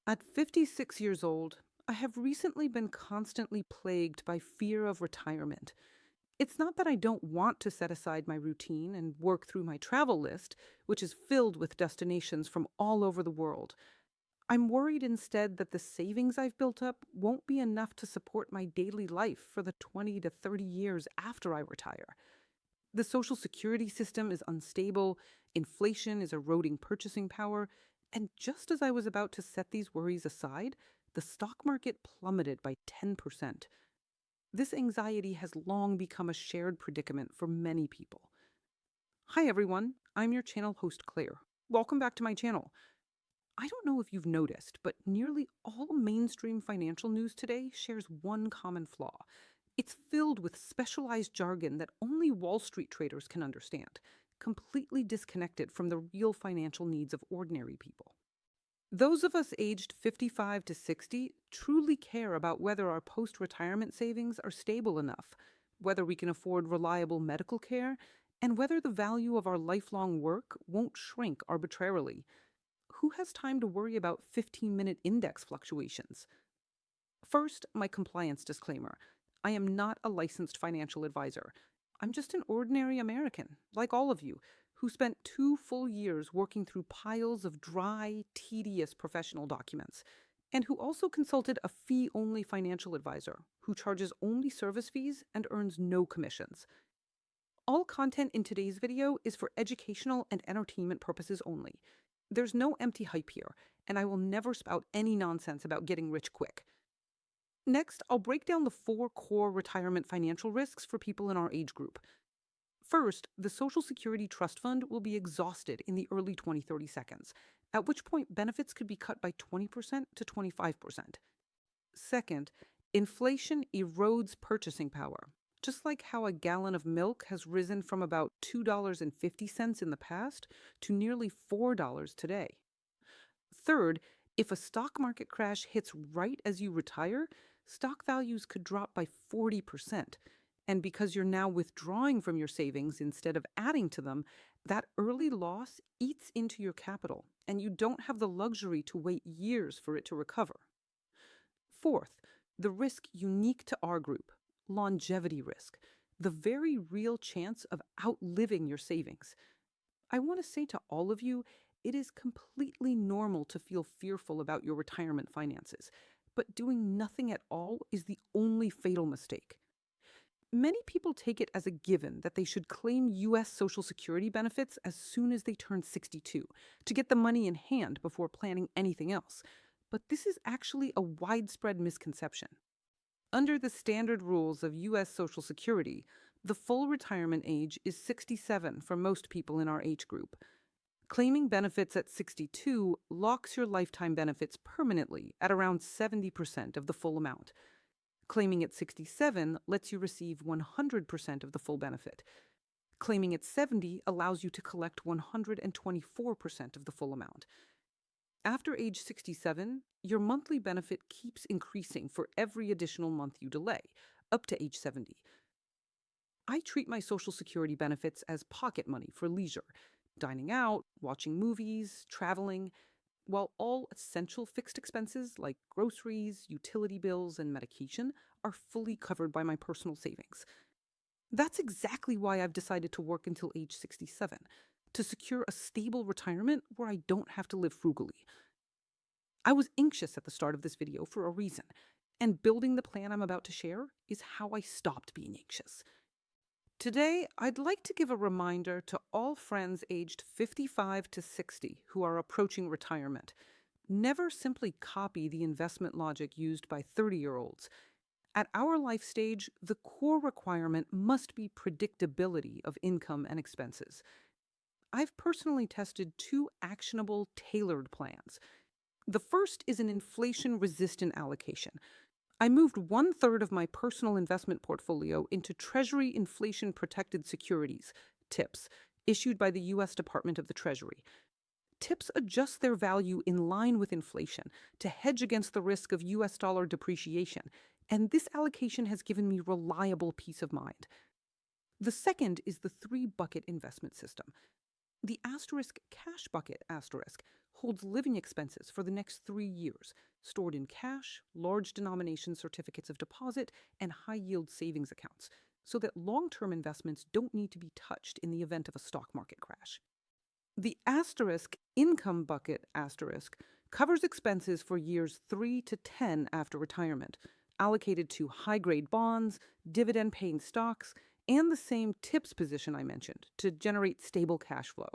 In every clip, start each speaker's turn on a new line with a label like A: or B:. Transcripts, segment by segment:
A: At 56 years old, I have recently been constantly plagued by fear of retirement. It's not that I don't want to set aside my routine and work through my travel list, which is filled with destinations from all over the world. I'm worried instead that the savings I've built up won't be enough to support my daily life for the 20 to 30 years after I retire. The Social Security system is unstable, inflation is eroding purchasing power, and just as I was about to set these worries aside, the stock market plummeted by 10%. This anxiety has long become a shared predicament for many people. Hi everyone, I'm your channel host Claire. Welcome back to my channel. I don't know if you've noticed, but nearly all mainstream financial news today shares one common flaw. It's filled with specialized jargon that only Wall Street traders can understand, completely disconnected from the real financial needs of ordinary people. Those of us aged 55 to 60 truly care about whether our post retirement savings are stable enough, whether we can afford reliable medical care, and whether the value of our lifelong work won't shrink arbitrarily. Who has time to worry about 15-minute index fluctuations? First, my compliance disclaimer. I am not a licensed financial advisor. I'm just an ordinary American, like all of you, who spent 2 full years working through piles of dry, tedious professional documents, and who also consulted a fee-only financial advisor who charges only service fees and earns no commissions. All content in today's video is for educational and entertainment purposes only. There's no empty hype here, and I will never spout any nonsense about getting rich quick. Next, I'll break down the 4 core retirement financial risks for people in our age group. First, the Social Security Trust Fund will be exhausted in the early 2030 seconds, at which point benefits could be cut by 20% to 25%. Second, inflation erodes purchasing power, just like how a gallon of milk has risen from about $2.50 in the past to nearly $4 today. Third, if a stock market crash hits right as you retire, stock values could drop by 40%. And because you're now withdrawing from your savings instead of adding to them, that early loss eats into your capital, and you don't have the luxury to wait years for it to recover. Fourth, the risk unique to our group, longevity risk, the very real chance of outliving your savings. I want to say to all of you, it is completely normal to feel fearful about your retirement finances, but doing nothing at all is the only fatal mistake. Many people take it as a given that they should claim U.S. Social Security benefits as soon as they turn 62 to get the money in hand before planning anything else, but this is actually a widespread misconception. Under the standard rules of U.S. Social Security, the full retirement age is 67 for most people in our age group. Claiming benefits at 62 locks your lifetime benefits permanently at around 70% of the full amount. Claiming at 67 lets you receive 100% of the full benefit. Claiming at 70 allows you to collect 124% of the full amount. After age 67, your monthly benefit keeps increasing for every additional month you delay, up to age 70. I treat my Social Security benefits as pocket money for leisure, dining out, watching movies, traveling, while all essential fixed expenses like groceries, utility bills, and medication are fully covered by my personal savings. That's exactly why I've decided to work until age 67, to secure a stable retirement where I don't have to live frugally. I was anxious at the start of this video for a reason, and building the plan I'm about to share is how I stopped being anxious. Today, I'd like to give a reminder to all friends aged 55 to 60 who are approaching retirement. Never simply copy the investment logic used by 30-year-olds. At our life stage, the core requirement must be predictability of income and expenses. I've personally tested 2 actionable, tailored plans. The first is an inflation-resistant allocation. I moved 1/3 of my personal investment portfolio into Treasury inflation-protected securities, TIPS, issued by the U.S. Department of the Treasury. TIPS adjust their value in line with inflation to hedge against the risk of U.S. dollar depreciation, and this allocation has given me reliable peace of mind. The second is the 3-bucket investment system. The asterisk cash bucket asterisk holds living expenses for the next 3 years, stored in cash, large denomination certificates of deposit, and high yield savings accounts, so that long term investments don't need to be touched in the event of a stock market crash. The asterisk income bucket asterisk covers expenses for years 3 to 10 after retirement, allocated to high grade bonds, dividend paying stocks, and the same tips position I mentioned to generate stable cash flow.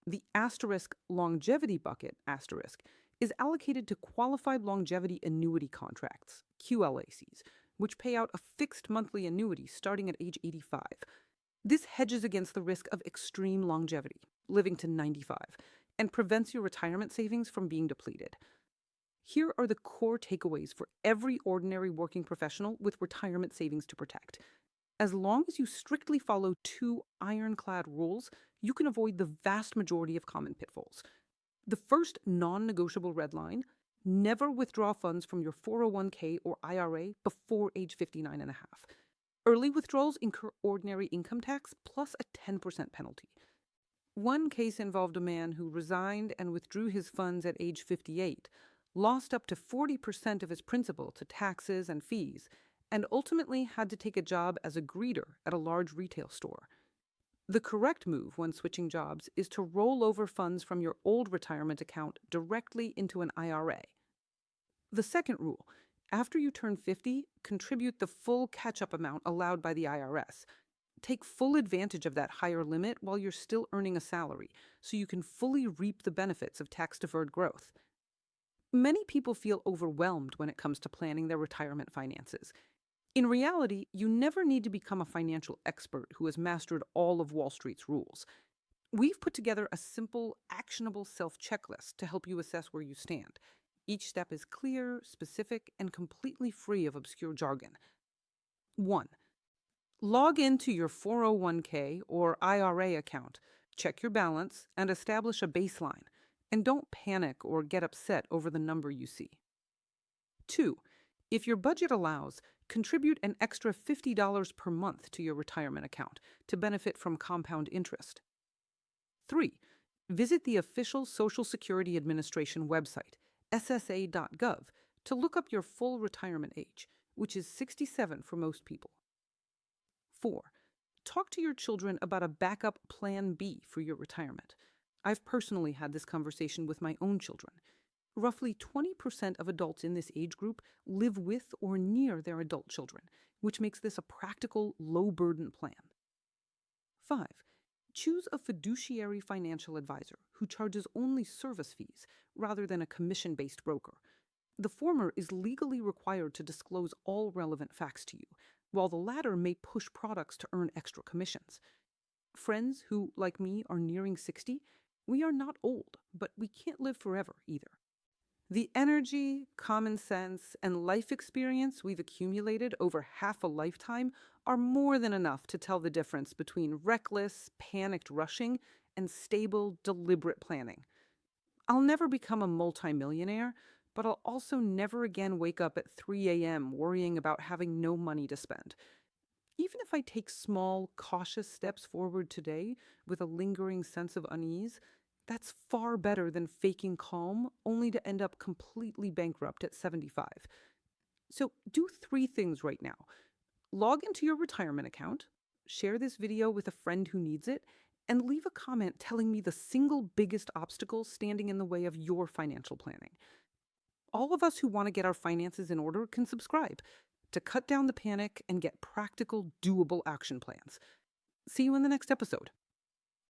A: The asterisk longevity bucket asterisk is allocated to qualified longevity annuity contracts, QLACs, which pay out a fixed monthly annuity starting at age 85. This hedges against the risk of extreme longevity, living to 95, and prevents your retirement savings from being depleted. Here are the core takeaways for every ordinary working professional with retirement savings to protect. As long as you strictly follow 2 ironclad rules, you can avoid the vast majority of common pitfalls. The first non-negotiable red line: never withdraw funds from your 401k or IRA before age 59 and a half. Early withdrawals incur ordinary income tax plus a 10% penalty. One case involved a man who resigned and withdrew his funds at age 58, lost up to 40% of his principal to taxes and fees, and ultimately had to take a job as a greeter at a large retail store. The correct move when switching jobs is to roll over funds from your old retirement account directly into an IRA. The second rule: after you turn 50, contribute the full catch-up amount allowed by the IRS. Take full advantage of that higher limit while you're still earning a salary, so you can fully reap the benefits of tax-deferred growth. Many people feel overwhelmed when it comes to planning their retirement finances. In reality, you never need to become a financial expert who has mastered all of Wall Street's rules. We've put together a simple, actionable self-checklist to help you assess where you stand. Each step is clear, specific, and completely free of obscure jargon. 1. Log into your 401k or IRA account, check your balance, and establish a baseline. And don't panic or get upset over the number you see. 2. If your budget allows, contribute an extra $50 per month to your retirement account to benefit from compound interest. 3. Visit the official Social Security Administration website, ssa.gov, to look up your full retirement age, which is 67 for most people. 4. Talk to your children about a backup plan B for your retirement. I've personally had this conversation with my own children. Roughly 20% of adults in this age group live with or near their adult children, which makes this a practical, low-burden plan. 5. Choose a fiduciary financial advisor who charges only service fees rather than a commission-based broker. The former is legally required to disclose all relevant facts to you, while the latter may push products to earn extra commissions. Friends who, like me, are nearing 60, we are not old, but we can't live forever either. The energy, common sense, and life experience we've accumulated over half a lifetime are more than enough to tell the difference between reckless, panicked rushing and stable, deliberate planning. I'll never become a multimillionaire, but I'll also never again wake up at 3 a.m. worrying about having no money to spend. Even if I take small, cautious steps forward today with a lingering sense of unease, that's far better than faking calm only to end up completely bankrupt at 75. So do 3 things right now. Log into your retirement account, share this video with a friend who needs it, and leave a comment telling me the single biggest obstacle standing in the way of your financial planning. All of us who want to get our finances in order can subscribe to cut down the panic and get practical, doable action plans. See you in the next episode.